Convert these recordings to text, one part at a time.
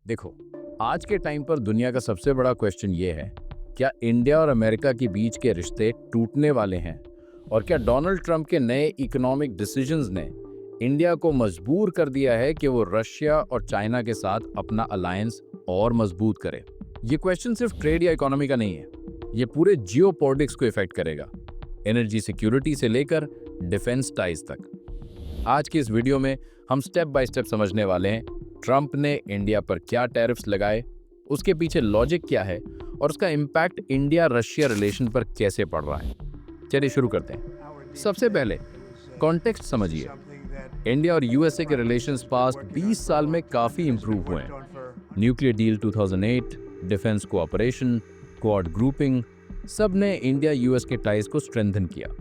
देखो, आज के टाइम पर दुनिया का सबसे बड़ा क्वेश्चन ये है, क्या इंडिया और अमेरिका के बीच के रिश्ते टूटने वाले हैं? और क्या डोनाल्ड ट्रंप के नए इकोनॉमिक डिसीजंस ने इंडिया को मजबूर कर दिया है कि वो रशिया और चाइना के साथ अपना अलायंस और मजबूत करे? ये क्वेश्चन सिर्फ ट्रेड या इकोनॉमी का नहीं है, ये पूरे जियोपॉलिटिक्स को इफेक्ट करेगा, एनर्जी सिक्योरिटी से लेकर डिफेंस टाइज तक। आज की इस वीडियो में हम स्टेप बाय स्टेप समझने वाले हैं ट्रंप ने इंडिया पर क्या टैरिफ्स लगाए, उसके पीछे लॉजिक क्या है और उसका इम्पैक्ट इंडिया रशिया रिलेशन पर कैसे पड़ रहा है। चलिए शुरू करते हैं। सबसे पहले कॉन्टेक्स्ट समझिए। इंडिया और यूएसए के रिलेशंस पास्ट 20 साल में काफी इंप्रूव हुए हैं। Nuclear deal 2008, defence cooperation, quad grouping, सब ने इंडिया यूएस के टाइज को स्ट्रेंथन किया।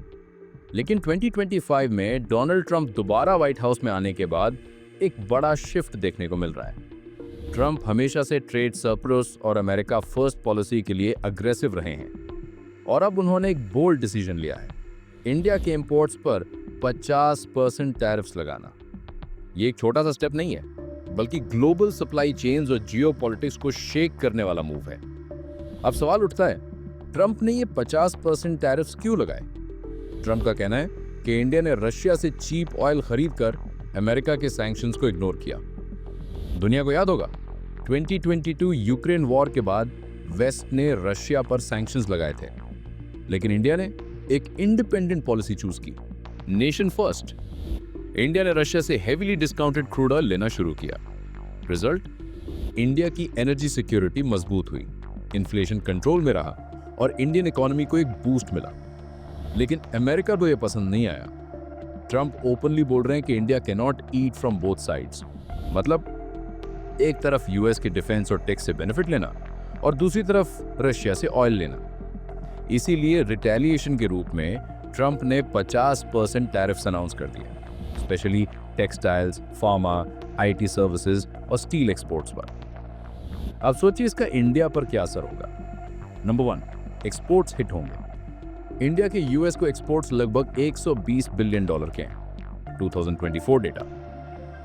लेकिन 2025 में डोनाल्ड ट्रंप दोबारा व्हाइट हाउस में आने के बाद एक बड़ा शिफ्ट देखने को मिल रहा है। ट्रंप हमेशा से ट्रेड सरप्लस और अमेरिका फर्स्ट पॉलिसी के लिए अग्रेसिव रहे हैं और अब उन्होंने एक बोल्ड डिसीजन लिया है, इंडिया के इंपोर्ट्स पर 50% टैरिफ्स लगाना। ये एक छोटा सा स्टेप नहीं है, बल्कि ग्लोबल सप्लाई चेन्स और जियोपॉलिटिक्स को शेक करने वाला मूव है। अब सवाल उठता है, ट्रंप ने ये 50% टैरिफ्स क्यों लगाए? ट्रंप का कहना है कि इंडिया ने रशिया से चीप ऑयल खरीदकर अमेरिका के सैंक्शंस को इग्नोर किया। दुनिया को याद होगा, 2022 यूक्रेन वॉर के बाद वेस्ट ने रशिया पर सैंक्शंस लगाए थे, लेकिन इंडिया ने एक इंडिपेंडेंट पॉलिसी चूज की, नेशन फर्स्ट। इंडिया ने रशिया से हेवीली डिस्काउंटेड क्रूड ऑयल लेना शुरू किया। रिजल्ट, इंडिया की एनर्जी सिक्योरिटी मजबूत हुई, इन्फ्लेशन कंट्रोल में रहा और इंडियन इकोनॉमी को एक बूस्ट मिला। लेकिन अमेरिका को यह पसंद नहीं आया। ट्रंप ओपनली बोल रहे हैं कि India can not eat from both sides, मतलब एक तरफ यूएस के डिफेंस और टैक्स से बेनिफिट लेना और दूसरी तरफ रशिया से ऑयल लेना। इसीलिए रिटेलिएशन के रूप में ट्रंप ने 50% टैरिफ्स अनाउंस कर दिए, specially textiles, pharma, IT services और स्टील एक्सपोर्ट्स पर। अब सोचिए इसका इंडिया पर क्या असर होगा। नंबर 1, एक्सपोर्ट्स हिट होंगे। इंडिया के यूएस को एक्सपोर्ट्स लगभग $120 बिलियन के हैं, 2024 डेटा।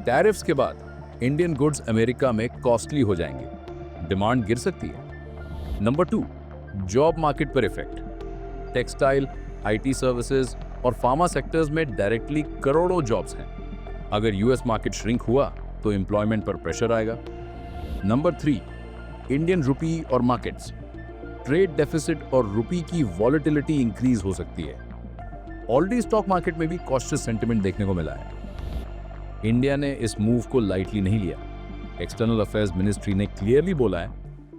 टैरिफ्स के बाद इंडियन गुड्स अमेरिका में कॉस्टली हो जाएंगे, डिमांड गिर सकती है। नंबर 2, जॉब मार्केट पर इफेक्ट। टेक्सटाइल, आईटी सर्विसेज और फार्मा सेक्टर्स में डायरेक्टली करोड़ों जॉब्स हैं। अगर यूएस मार्केट श्रिंक हुआ तो एम्प्लॉयमेंट पर प्रेशर आएगा। नंबर 3, इंडियन रुपी और मार्केट्स। ट्रेड डेफिसिट और रुपी की वॉलेटिलिटी इंक्रीज हो सकती है। ऑलरेडी स्टॉक मार्केट में भी कॉशियस सेंटिमेंट देखने को मिला है। इंडिया ने इस मूव को लाइटली नहीं लिया। एक्सटर्नल अफेयर्स मिनिस्ट्री ने क्लियरली बोला है,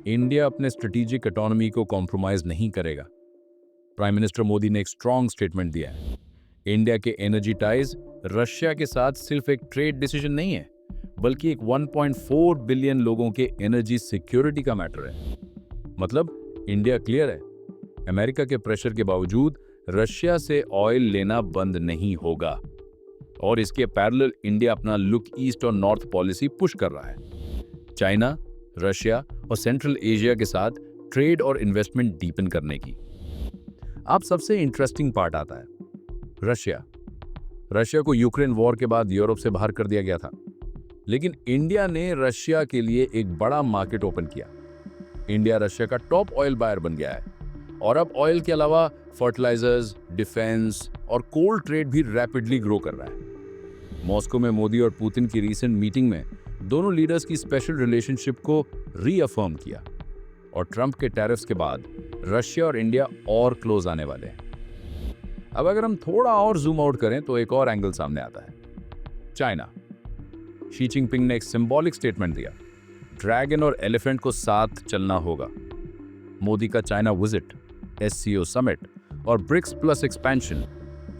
इंडिया अपने स्ट्रेटेजिक इकोनॉमी को कॉम्प्रोमाइज नहीं करेगा। प्राइम मिनिस्टर मोदी ने एक स्ट्रॉन्ग स्टेटमेंट दिया है, इंडिया के एनर्जी टाइज रशिया के साथ सिर्फ एक ट्रेड डिसीजन नहीं है, बल्कि एक 1.4 बिलियन लोगों के एनर्जी सिक्योरिटी का मैटर है। मतलब इंडिया क्लियर है, अमेरिका के प्रेशर के बावजूद रशिया से ऑयल लेना बंद नहीं होगा। और इसके पैरेलल इंडिया अपना लुक ईस्ट और नॉर्थ पॉलिसी पुश कर रहा है, चाइना, रशिया और सेंट्रल एशिया के साथ ट्रेड और इन्वेस्टमेंट डीपन करने की। अब सबसे इंटरेस्टिंग पार्ट आता है, रशिया को यूक्रेन वॉर के बाद यूरोप से बाहर कर दिया गया था, लेकिन इंडिया ने रशिया के लिए एक बड़ा मार्केट ओपन किया। इंडिया रशिया का टॉप ऑयल बायर बन गया है और अब ऑयल के अलावा फर्टिलाइजर्स, डिफेंस और कोल ट्रेड भी रैपिडली ग्रो कर रहा है। मॉस्को में मोदी और पुतिन की रीसेंट मीटिंग में दोनों लीडर्स की स्पेशल रिलेशनशिप को रीअफर्म किया और ट्रंप के टैरिफ्स के बाद रशिया और इंडिया और क्लोज आने वाले हैं। अब अगर हम थोड़ा और जूम आउट करें तो एक और एंगल सामने आता है, चाइना। शी जिनपिंग ने एक सिंबॉलिक स्टेटमेंट दिया, ड्रैगन और एलिफेंट को साथ चलना होगा। मोदी का चाइना विजिट, एससीओ समिट और ब्रिक्स प्लस एक्सपेंशन,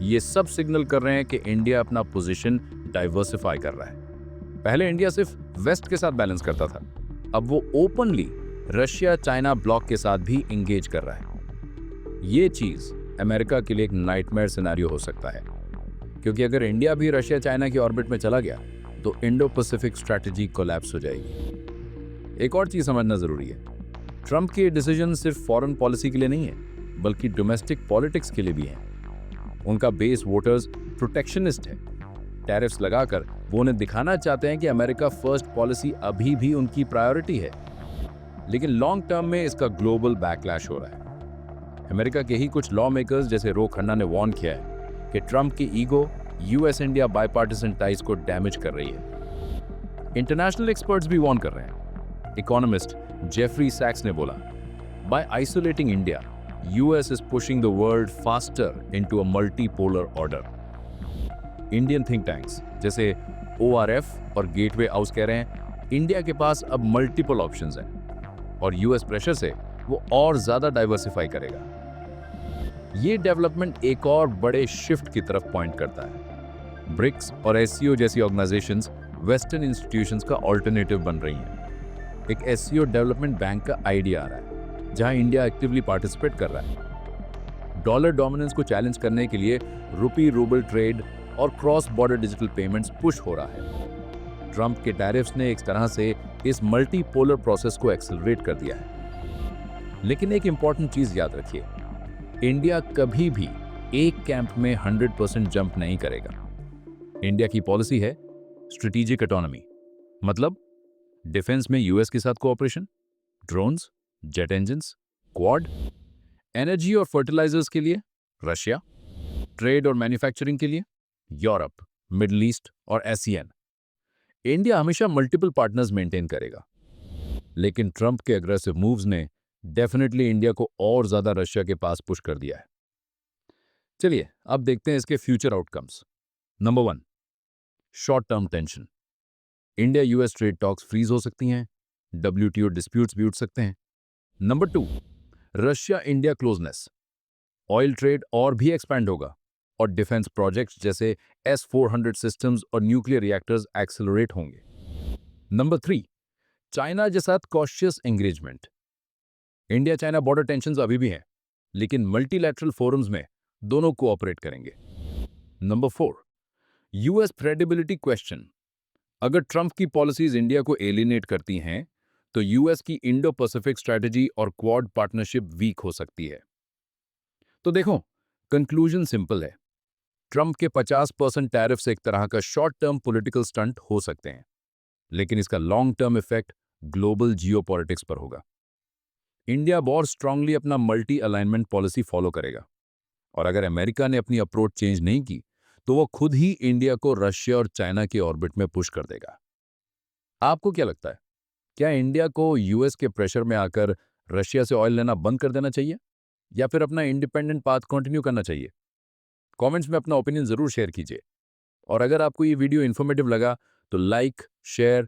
ये सब सिग्नल कर रहे हैं कि इंडिया अपना पोजीशन डाइवर्सिफाई कर रहा है। पहले इंडिया सिर्फ वेस्ट के साथ बैलेंस करता था, अब वो ओपनली रशिया चाइना ब्लॉक के साथ भी इंगेज कर रहा है। ये चीज अमेरिका के लिए एक नाइटमेयर सिनेरियो हो सकता है, क्योंकि अगर इंडिया भी रशिया चाइना की ऑर्बिट में चला गया तो इंडो पैसिफिक स्ट्रैटेजी कोलैप्स हो जाएगी। एक और चीज समझना जरूरी है, ट्रंप के डिसीजन सिर्फ फॉरेन पॉलिसी के लिए नहीं है, बल्कि डोमेस्टिक पॉलिटिक्स के लिए भी है। उनका बेस वोटर्स प्रोटेक्शनिस्ट है। टैरिफ्स लगाकर वो उन्हें दिखाना चाहते हैं कि अमेरिका फर्स्ट पॉलिसी अभी भी उनकी प्रायोरिटी है, लेकिन लॉन्ग टर्म में इसका ग्लोबल बैकलैश हो रहा है। अमेरिका के ही कुछ लॉ मेकर्स जैसे रो खन्ना ने वार्न किया है कि ट्रंप की ईगो यूएस इंडिया बाइपार्टिसन टाइज को डैमेज कर रही है। इंटरनेशनल एक्सपर्ट्स भी वार्न कर रहे हैं। इकोनॉमिस्ट जेफरी सैक्स ने बोला, by isolating India, US is pushing the world faster into a multipolar order. Indian think tanks जैसे ओआरएफ और गेटवे हाउस कह रहे हैं इंडिया के पास अब मल्टीपल ऑप्शंस हैं और यूएस प्रेशर से वो और ज्यादा डाइवर्सिफाई करेगा। ये डेवलपमेंट एक और बड़े शिफ्ट की तरफ पॉइंट करता है। ब्रिक्स और एससीओ जैसी ऑर्गेनाइजेशंस वेस्टर्न इंस्टीट्यूशंस का ऑल्टरनेटिव बन रही हैं। एक एससीओ डेवलपमेंट बैंक का आइडिया आ रहा है जहां इंडिया एक्टिवली पार्टिसिपेट कर रहा है। डॉलर डोमिनेंस को चैलेंज करने के लिए रुपी रूबल ट्रेड और cross border digital payments push हो रहा है। ट्रंप के टैरिफ्स ने एक तरह से इस मल्टीपोलर प्रोसेस को एक्सेलरेट कर दिया है। लेकिन एक इंपॉर्टेंट चीज याद रखिए, इंडिया कभी भी एक कैंप में 100% जंप नहीं करेगा। इंडिया की पॉलिसी है स्ट्रेटेजिक ऑटोनॉमी, मतलब डिफेंस में यूएस के साथ cooperation, drones, jet engines, quad, energy और फर्टिलाइजर्स के लिए रशिया, ट्रेड और मैन्युफैक्चरिंग के लिए यूरोप, मिडिल ईस्ट और एसीएन। इंडिया हमेशा मल्टीपल पार्टनर्स मेंटेन करेगा, लेकिन ट्रंप के अग्रेसिव मूव्स ने डेफिनेटली इंडिया को और ज्यादा रशिया के पास पुश कर दिया है। चलिए अब देखते हैं इसके future outcomes. Number 1, short term tension. India US trade talks freeze हो सकती हैं, डब्ल्यूटीओ डिस्प्यूट्स भी उठ सकते हैं। Number 2, Russia India closeness, oil trade और भी एक्सपैंड होगा और डिफेंस प्रोजेक्ट्स जैसे S-400 सिस्टम्स और न्यूक्लियर रिएक्टर्स एक्सेलरेट होंगे। नंबर 3, चाइना के साथ cautious engagement. India China border tensions अभी भी हैं, लेकिन मल्टीलैटरल फोरम्स में दोनों कोऑपरेट करेंगे। Number 4, US credibility question. अगर ट्रंप की पॉलिसीज इंडिया को एलिनेट करती हैं, तो यूएस की इंडो पैसिफिक स्ट्रेटजी और क्वाड पार्टनरशिप वीक हो सकती है। तो देखो, कंक्लूजन सिंपल है। ट्रंप के 50% टैरिफ्स एक तरह का शॉर्ट टर्म पॉलिटिकल स्टंट हो सकते हैं, लेकिन इसका long term effect global geopolitics पर होगा। इंडिया बहुत स्ट्रांगली अपना मल्टी अलाइनमेंट पॉलिसी फॉलो करेगा, और अगर अमेरिका ने अपनी अप्रोच चेंज नहीं की, तो वो खुद ही इंडिया को रशिया और चाइना के ऑर्बिट में पुश कर देगा। आपको क्या लगता है, क्या इंडिया को यूएस के प्रेशर में आकर रशिया से ऑयल लेना बंद कर देना चाहिए या फिर अपना इंडिपेंडेंट पाथ कंटिन्यू करना चाहिए? कमेंट्स में अपना ओपिनियन जरूर शेयर कीजिए। और अगर आपको ये वीडियो इन्फॉर्मेटिव लगा तो लाइक, शेयर